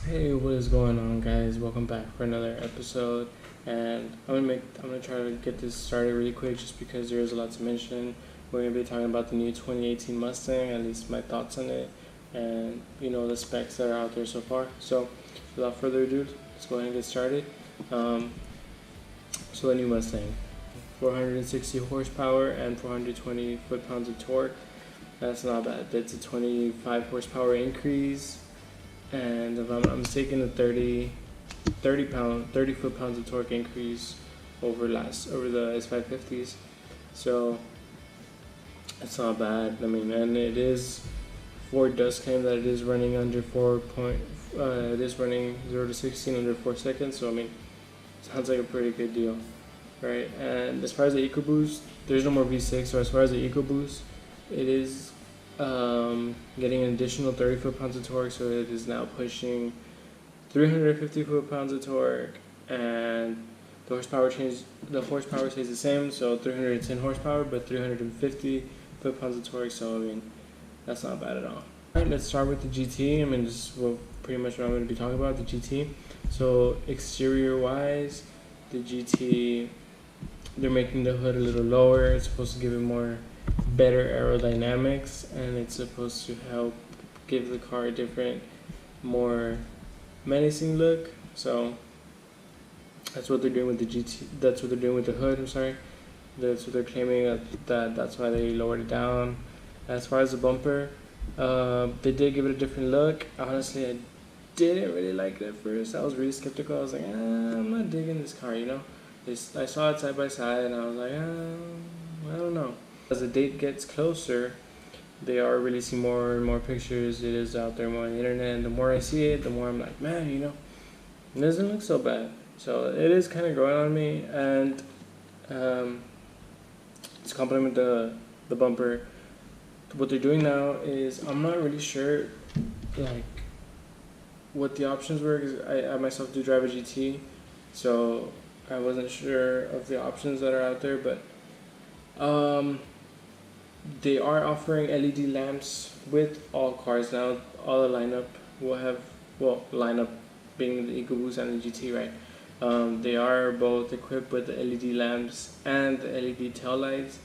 Hey, what is going on, guys? Welcome back for another episode. And I'm gonna try to get this started really quick, just because there is a lot to mention. We're gonna be talking about the new 2018 Mustang, at least my thoughts on it, and the specs that are out there so far. So, without further ado, let's go ahead and get started. Um, so the new Mustang, 460 horsepower and 420 foot-pounds of torque. That's not bad. That's a 25 horsepower increase. And if I'm not mistaken, a 30 foot-pounds of torque increase over the S550s. So it's not bad. I mean, and it is, Ford does claim that it is running under it is running 0 to 16 under 4 seconds. So I mean, sounds like a pretty good deal, right? And as far as the EcoBoost, there's no more V6. So as far as the EcoBoost, it is getting an additional 30 foot-pounds of torque, so it is now pushing 350 foot-pounds of torque, and the horsepower stays the same, so 310 horsepower, but 350 foot-pounds of torque. So I mean, that's not bad at all. All right, let's start with the GT. I mean, this is pretty much what I'm going to be talking about, the GT. So exterior-wise, the GT, they're making the hood a little lower. It's supposed to give it better aerodynamics, and it's supposed to help give the car a different, more menacing look. So that's what they're doing with the GT. That's what they're doing with the hood. I'm sorry. That's what they're claiming, that's why they lowered it down. As far as the bumper, they did give it a different look. Honestly, I didn't really like it at first. I was really skeptical. I was like, I'm not digging this car. I saw it side by side, and I was like, I don't know. As the date gets closer, they are releasing more and more pictures. It is out there more on the internet, and the more I see it, the more I'm like, man, it doesn't look so bad. So it is kind of growing on me, and to complement the bumper, what they're doing now is, I'm not really sure like what the options were, because I myself do drive a GT, so I wasn't sure of the options that are out there, but they are offering LED lamps with all cars now. All the lineup will have, lineup being the EcoBoost and the GT, right? They are both equipped with the LED lamps and the LED tail lights.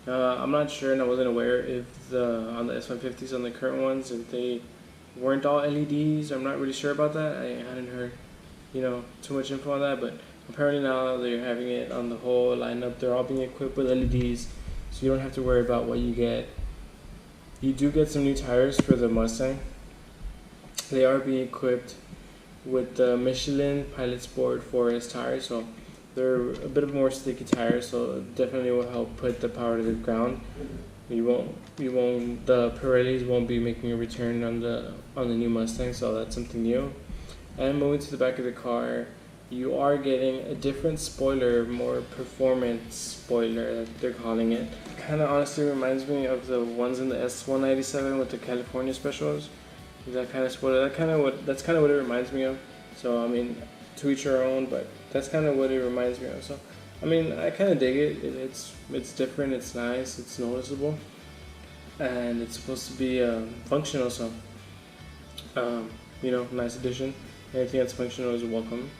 I'm not sure, and I wasn't aware if on the S150s, on the current ones, if they weren't all LEDs. I'm not really sure about that. I hadn't heard, too much info on that, but apparently now they're having it on the whole lineup. They're all being equipped with LEDs, so you don't have to worry about what you get. You do get some new tires for the Mustang. They are being equipped with the Michelin Pilot Sport 4S tires, so they're a bit of more sticky tires, so it definitely will help put the power to the ground. The Pirellis won't be making a return on the new Mustang, so that's something new. And moving to the back of the car, you are getting a different spoiler, more performance spoiler that they're calling it. Kind of honestly reminds me of the ones in the S197 with the California specials. That kind of spoiler. That's kind of what it reminds me of. So I mean, to each your own, but that's kind of what it reminds me of. So I mean, I kind of dig it. It's different. It's nice. It's noticeable, and it's supposed to be functional. So nice addition. Anything that's functional is welcome.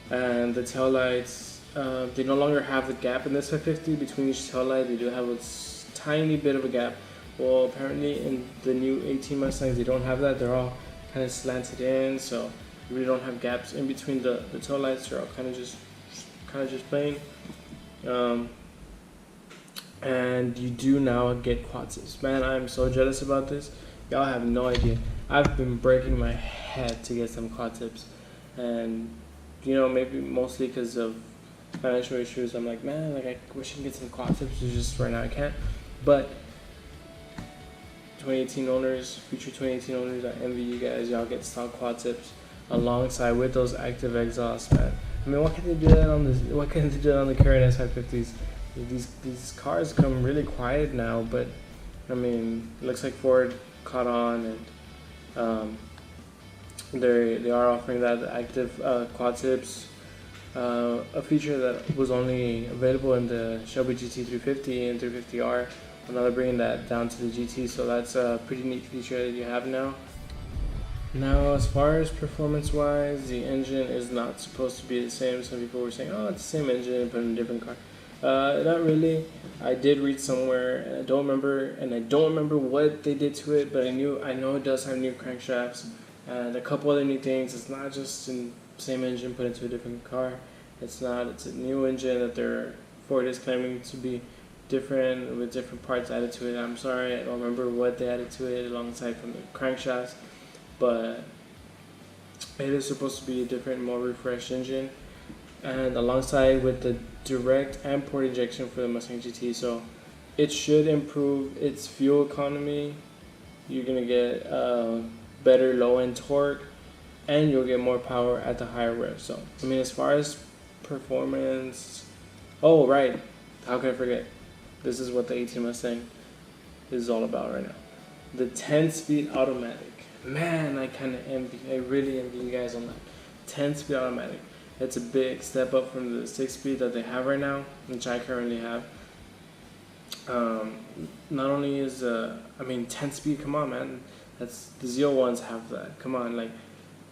And the tail lights, they no longer have the gap in this 550 between each tail light. They do have a tiny bit of a gap. Well, apparently in the new 18 Mustangs, they don't have that. They're all kind of slanted in, so you really don't have gaps in between the tail lights. They're all kind of just plain. And you do now get quad tips. Man, I'm so jealous about this. Y'all have no idea. I've been breaking my head to get some quad tips, and maybe mostly because of financial issues. I'm like, man, I wish I could get some quad tips. It's just right now I can't. But 2018 owners, future 2018 owners, I envy you guys. Y'all get stock quad tips alongside with those active exhausts, man. I mean, why can't they do that on this? Why can't they do that on the current S550s? These cars come really quiet now, but I mean, it looks like Ford caught on, and they are offering that active quad tips, a feature that was only available in the Shelby GT 350 and 350R. Now they're bringing that down to the GT, so that's a pretty neat feature that you have now. Now, as far as performance-wise, the engine is not supposed to be the same. Some people were saying, "Oh, it's the same engine, but in a different car." Not really. I did read somewhere, and I don't remember what they did to it, but I know it does have new crankshafts and a couple other new things. It's not just the same engine put into a different car. It's not. It's a new engine that Ford is claiming to be different with different parts added to it. I'm sorry, I don't remember what they added to it alongside from the crankshafts, but it is supposed to be a different, more refreshed engine, and alongside with the direct and port injection for the Mustang GT, so it should improve its fuel economy. You're gonna get better low-end torque, and you'll get more power at the higher rev. So, I mean, as far as performance, oh right, how could I forget? This is what the 18 Mustang is all about right now. The 10-speed automatic. Man, I really envy you guys on that. 10-speed automatic. It's a big step up from the 6-speed that they have right now, which I currently have. Not only is 10-speed, come on, man. That's the Z01s have that. Come on, like,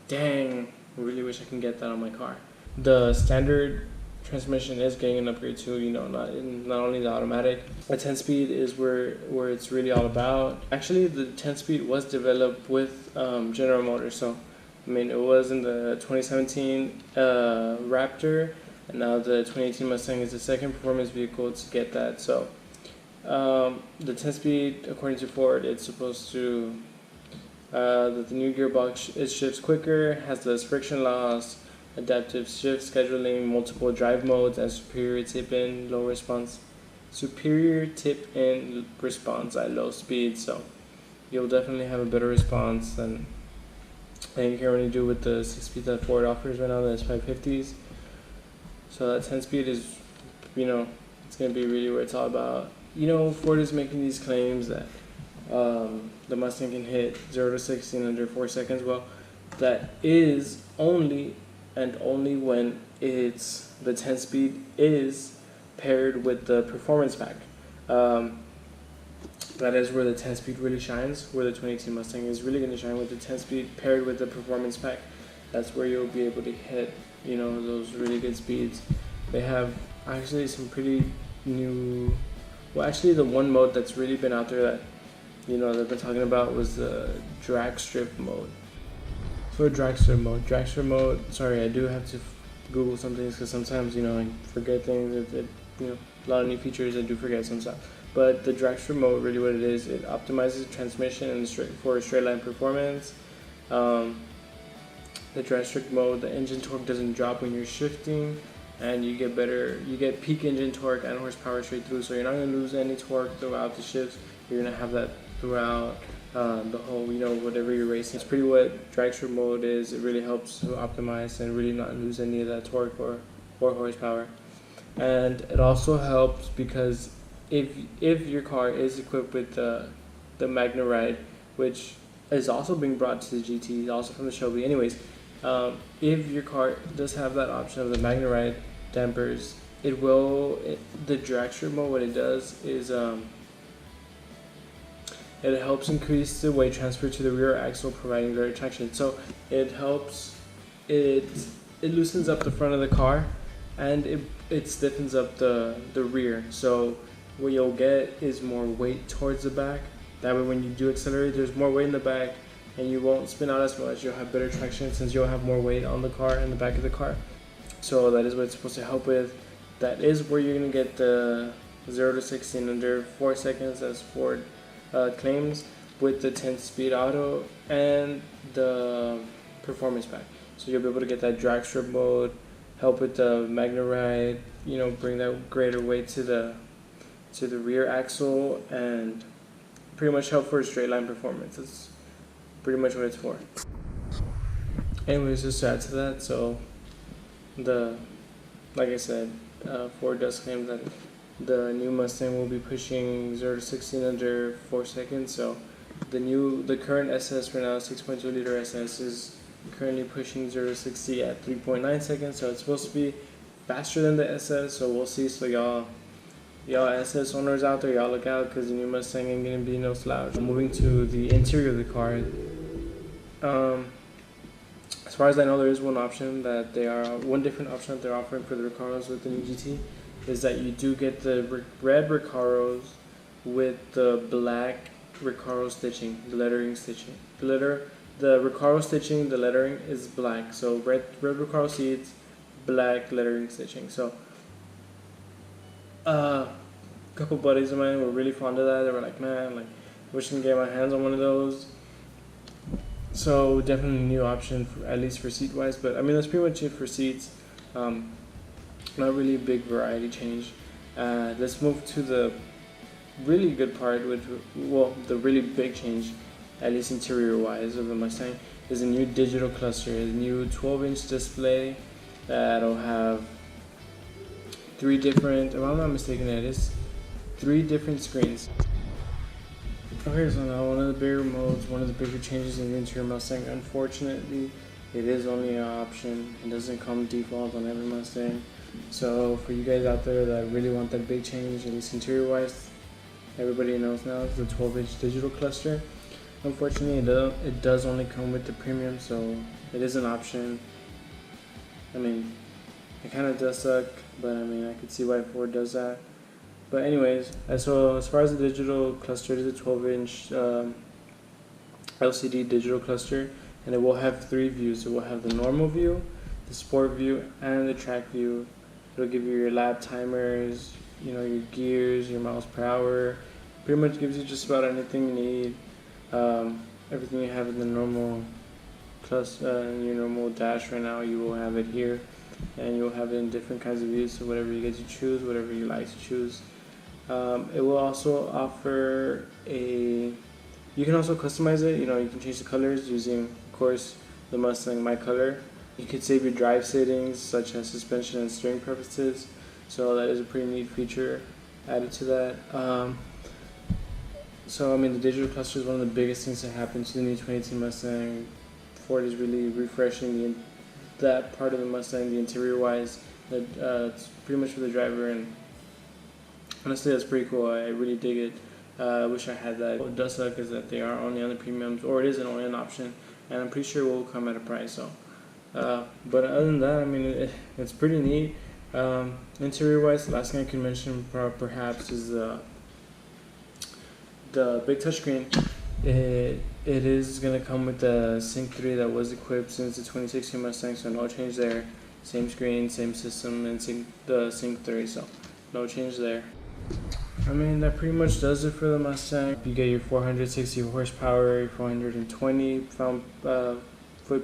dang, I really wish I can get that on my car. The standard transmission is getting an upgrade too, not only the automatic. The 10-speed is where it's really all about. Actually, the 10-speed was developed with General Motors, so I mean, it was in the 2017 Raptor, and now the 2018 Mustang is the second performance vehicle to get that. So the 10-speed, according to Ford, it's supposed to that the new gearbox, it shifts quicker, has less friction loss, adaptive shift scheduling, multiple drive modes, and superior tip-in response at low speed. So you'll definitely have a better response than you can really do with the 6-speed that Ford offers right now, the S550s. So that 10-speed is, it's going to be really where it's all about. Ford is making these claims that the Mustang can hit 0 to 60 in under 4 seconds. Well, that is only when the 10-speed is paired with the performance pack. That is where the 10-speed really shines, where the 2018 Mustang is really going to shine with the 10-speed paired with the performance pack. That's where you'll be able to hit, those really good speeds. They have actually some pretty new, the one mode that's really been out there that, they've been talking about was the drag strip mode. For drag strip mode, sorry, I do have to Google some things because sometimes, I forget things. A lot of new features I do forget sometimes. But the drag strip mode, really what it is, it optimizes the transmission and for straight line performance. The drag strip mode, the engine torque doesn't drop when you're shifting, and you get peak engine torque and horsepower straight through. So you're not going to lose any torque throughout the shifts. You're going to have that throughout the whole, whatever you're racing. It's pretty what drag strip mode is. It really helps to optimize and really not lose any of that torque or horsepower. And it also helps because if your car is equipped with the Magna Ride, which is also being brought to the GT, also from the Shelby. Anyways, if your car does have that option of the Magna Ride dampers, the drag strip mode, what it does is it helps increase the weight transfer to the rear axle, providing greater traction. So it loosens up the front of the car, and it stiffens up the rear. So what you'll get is more weight towards the back. That way when you do accelerate, there's more weight in the back, and you won't spin out as much. You'll have better traction since you'll have more weight on the car and the back of the car. So that is what it's supposed to help with. That is where you're going to get the 0 to 60 in under 4 seconds, as Ford claims, with the 10-speed auto and the performance pack. So you'll be able to get that drag strip mode, help with the Magna Ride, bring that greater weight to the rear axle, and pretty much help for straight line performance. That's pretty much what it's for. Anyways, just to add to that, so like I said, Ford does claim that the new Mustang will be pushing 0 to 60 in under 4 seconds. So the current SS right now, 6.2 liter SS, is currently pushing 0 to 60 at 3.9 seconds. So it's supposed to be faster than the SS. So we'll see. So y'all SS owners out there, y'all look out, because the new Mustang ain't gonna be no slouch. Moving to the interior of the car, As far as I know, there is one different option that they're offering for the Recaros with the new GT, is that you do get the red Recaros with the black Recaro stitching, the lettering stitching. The Recaro stitching, the lettering is black. So red Recaro seats, black lettering stitching. So a couple buddies of mine were really fond of that. They were like, man, like, wish I could get my hands on one of those. So definitely a new option, at least for seat wise. But I mean, that's pretty much it for seats. Not really a big variety change. Let's move to the really good part, the really big change, at least interior wise, of the Mustang, is a new digital cluster, a new 12-inch display that'll have if I'm not mistaken, it is 3 different screens. Okay, so now one of the bigger modes, one of the bigger changes in the interior Mustang, unfortunately, it is only an option. It doesn't come default on every Mustang. So for you guys out there that really want that big change, at least interior wise, everybody knows now it's the 12-inch digital cluster. Unfortunately, it does only come with the premium, so it is an option. I mean, it kind of does suck, but I mean, I could see why Ford does that. But anyways, so as far as the digital cluster, it is a 12-inch LCD digital cluster, and it will have 3 views. It will have the normal view, the sport view, and the track view. It'll give you your lap timers, your gears, your miles per hour. Pretty much gives you just about anything you need. Everything you have in the normal in your normal dash right now, you will have it here, and you'll have it in different kinds of views. So whatever you get to choose, whatever you like to choose. It will also offer you can also customize it. You can change the colors using, of course, the Mustang My Color. You could save your drive settings, such as suspension and steering preferences. So that is a pretty neat feature added to that. So I mean, the digital cluster is one of the biggest things that happened to the new 2018 Mustang. Ford is really refreshing that part of the Mustang, the interior wise. It's pretty much for the driver, and honestly, that's pretty cool. I really dig it. I wish I had that. What does suck is that they are only on the premiums, or it isn't only an option, and I'm pretty sure it will come at a price. So, but other than that, I mean, it's pretty neat. Interior wise, the last thing I can mention perhaps is the big touchscreen. It is going to come with the Sync 3 that was equipped since the 2016 Mustang, so no change there. Same screen, same system, and the Sync 3, so no change there. I mean, that pretty much does it for the Mustang. You get your 460 horsepower, your 420 foot.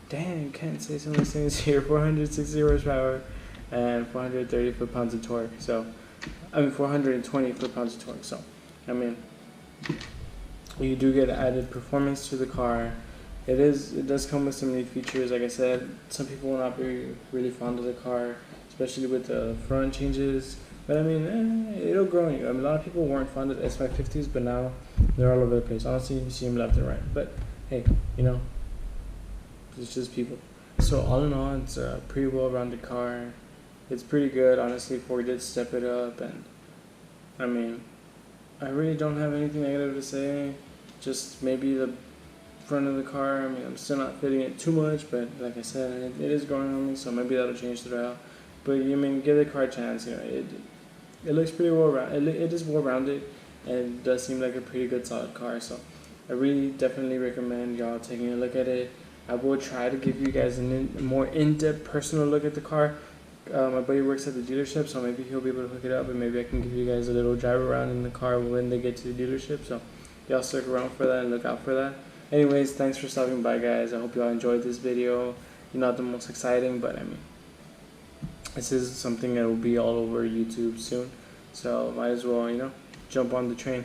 Dang, can't say some of these things here. 460 horsepower and 430 foot-pounds of torque. So, I mean, 420 foot-pounds of torque. So, I mean, you do get added performance to the car. It does come with some neat features. Like I said, some people will not be really fond of the car, especially with the front changes. But I mean, it'll grow on you. I mean, a lot of people weren't fond of S550s, but now they're all over the place. Honestly, you see them left and right. But hey, it's just people. So all in all, it's a pretty well-rounded car. It's pretty good. Honestly, Ford did step it up, and I mean, I really don't have anything negative to say. Just maybe the front of the car. I mean, I'm still not fitting it too much, but like I said, it is growing on me, so maybe that'll change throughout. But I mean, give the car a chance. It looks pretty well-rounded. It is well-rounded, and it does seem like a pretty good, solid car. So I really definitely recommend y'all taking a look at it. I will try to give you guys a more in-depth personal look at the car. My buddy works at the dealership, so maybe he'll be able to hook it up, and maybe I can give you guys a little drive around in the car when they get to the dealership. So y'all stick around for that and look out for that. Anyways, thanks for stopping by, guys. I hope y'all enjoyed this video. Not the most exciting, but I mean, this is something that will be all over YouTube soon, so might as well, jump on the train.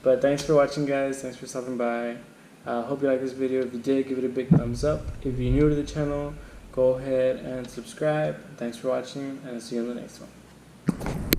But thanks for watching, guys. Thanks for stopping by. Hope you like this video. If you did, give it a big thumbs up. If you're new to the channel, go ahead and subscribe. Thanks for watching, and I'll see you in the next one.